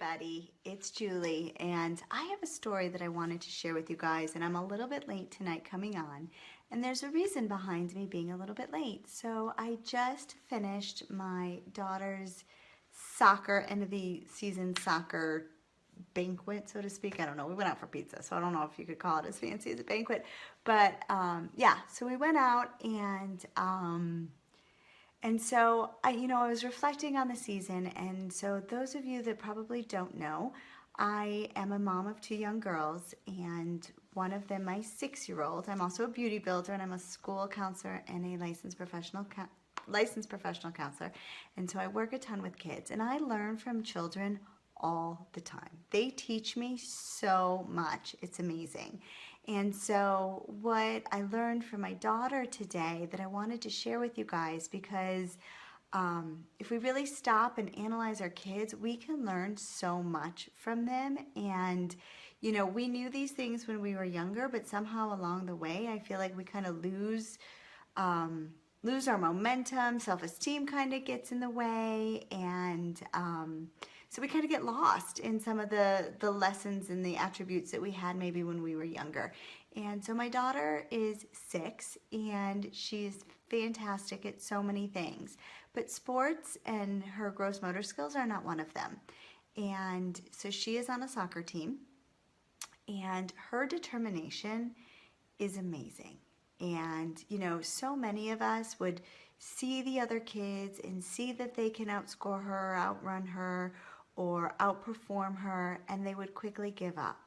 everybody, it's Julie, and I have a story that I wanted to share with you guys, and I'm a little bit late tonight coming on, and there's a reason behind me being a little bit late. So I just finished my daughter's soccer, end of the season soccer banquet, so to speak. I don't know. We went out for pizza, so I don't know if you could call it as fancy as a banquet, but yeah, so we went out and so I was reflecting on the season, and so those of you that probably don't know, I am a mom of two young girls, and one of them, my 6-year-old. I'm also a beauty builder, and I'm a school counselor and a licensed professional counselor, and so I work a ton with kids, and I learn from children all the time. They teach me so much. It's amazing. And so what I learned from my daughter today that I wanted to share with you guys, because if we really stop and analyze our kids, we can learn so much from them. And we knew these things when we were younger, but somehow along the way I feel like we kind of lose our momentum. Self-esteem kind of gets in the way, and so we kind of get lost in some of the lessons and the attributes that we had maybe when we were younger. And so my daughter is 6, and she's fantastic at so many things, but sports and her gross motor skills are not one of them. And so she is on a soccer team, and her determination is amazing. And so many of us would see the other kids and see that they can outscore her, outrun her, or outperform her, and they would quickly give up.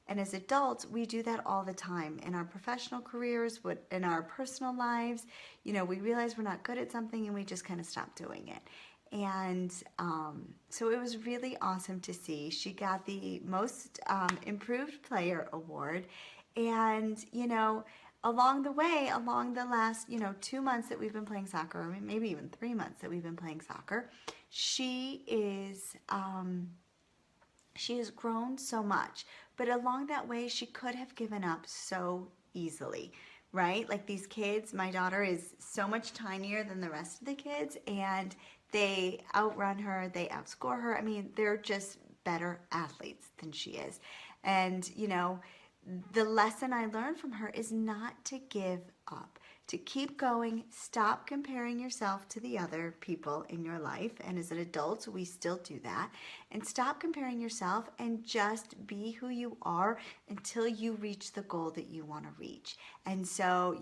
And as adults, we do that all the time in our professional careers, in our personal lives. We realize we're not good at something and we just kind of stop doing it. And so it was really awesome to see. She got the most improved player award. And, along the way, along the last, 2 months that we've been playing soccer, or maybe even 3 months that we've been playing soccer, she has grown so much. But along that way, she could have given up so easily, right? Like these kids, my daughter is so much tinier than the rest of the kids, and they outrun her, they outscore her. I mean, they're just better athletes than she is. And, the lesson I learned from her is not to give up, to keep going, stop comparing yourself to the other people in your life. And as an adult, we still do that. And stop comparing yourself and just be who you are until you reach the goal that you want to reach. And so,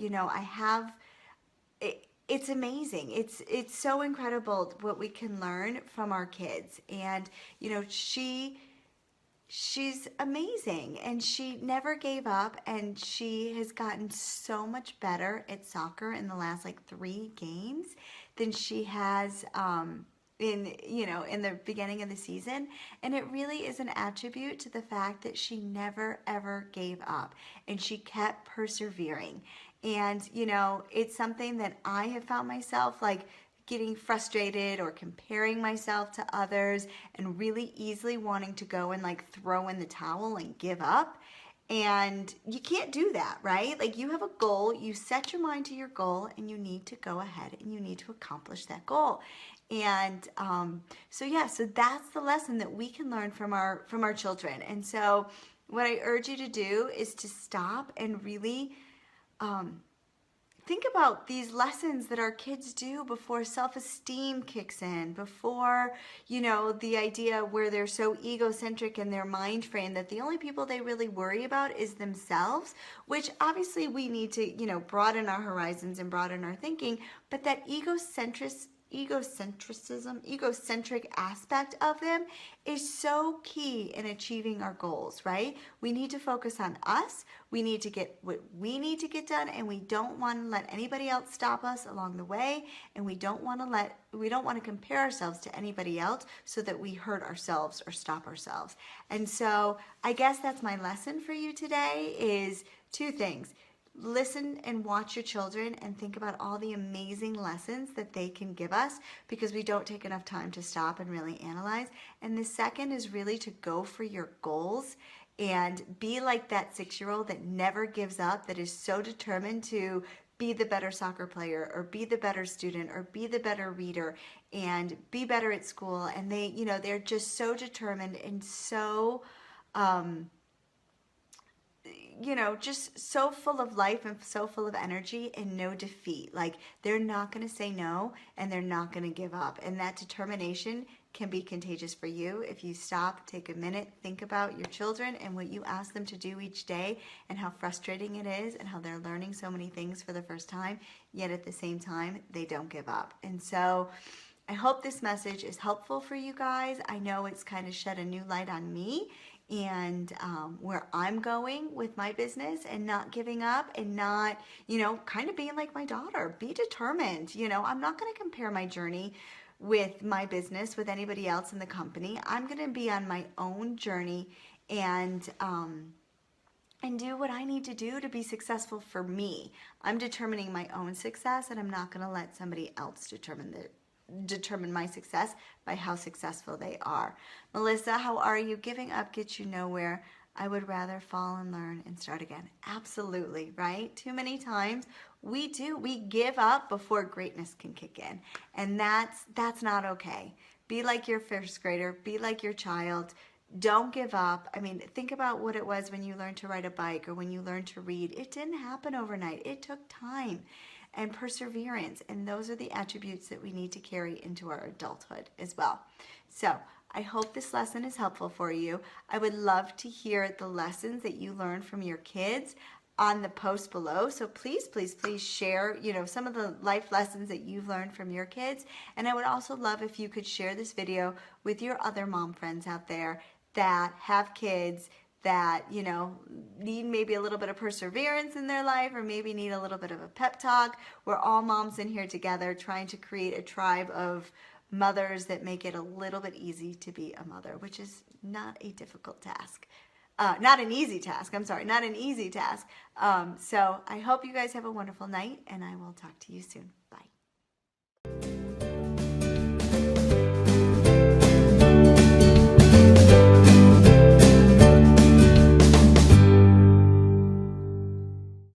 it's amazing. It's so incredible what we can learn from our kids. And, she's amazing, and she never gave up, and she has gotten so much better at soccer in the last 3 games than she has in the beginning of the season. And it really is an attribute to the fact that she never ever gave up, and she kept persevering. And it's something that I have found myself getting frustrated or comparing myself to others and really easily wanting to go and throw in the towel and give up. And you can't do that, right? You have a goal, you set your mind to your goal, and you need to go ahead and you need to accomplish that goal. And so that's the lesson that we can learn from our children. And so what I urge you to do is to stop and really think about these lessons that our kids do before self-esteem kicks in, before, the idea where they're so egocentric in their mind frame that the only people they really worry about is themselves, which obviously we need to, broaden our horizons and broaden our thinking, but that egocentric aspect of them is so key in achieving our goals, right? We need to focus on us. We need to get what we need to get done, and we don't want to let anybody else stop us along the way, and we don't want to compare ourselves to anybody else so that we hurt ourselves or stop ourselves. And so I guess that's my lesson for you today is 2 things. Listen and watch your children and think about all the amazing lessons that they can give us, because we don't take enough time to stop and really analyze. And the second is really to go for your goals and be like that 6-year-old that never gives up, that is so determined to be the better soccer player or be the better student or be the better reader and be better at school. And they, they're just so determined and so, just so full of life and so full of energy and no defeat. Like they're not going to say no and they're not going to give up. And that determination can be contagious for you if you stop, take a minute, think about your children and what you ask them to do each day and how frustrating it is and how they're learning so many things for the first time, yet at the same time, they don't give up. And so I hope this message is helpful for you guys. I know it's kind of shed a new light on me and where I'm going with my business and not giving up and not, kind of being like my daughter. Be determined. I'm not going to compare my journey with my business with anybody else in the company. I'm going to be on my own journey and do what I need to do to be successful for me. I'm determining my own success and I'm not going to let somebody else determine my success by how successful they are. Melissa, how are you? Giving up gets you nowhere. I would rather fall and learn and start again. Absolutely, right? Too many times we give up before greatness can kick in. And that's not okay. Be like your first grader, be like your child. Don't give up. I mean, think about what it was when you learned to ride a bike or when you learned to read. It didn't happen overnight. It took time and perseverance. And those are the attributes that we need to carry into our adulthood as well. So I hope this lesson is helpful for you. I would love to hear the lessons that you learned from your kids on the post below. So please, please, please share, some of the life lessons that you've learned from your kids. And I would also love if you could share this video with your other mom friends out there that have kids that, need maybe a little bit of perseverance in their life or maybe need a little bit of a pep talk. We're all moms in here together trying to create a tribe of mothers that make it a little bit easy to be a mother, which is not a difficult task. Not an easy task. I'm sorry, not an easy task. So I hope you guys have a wonderful night and I will talk to you soon. Bye.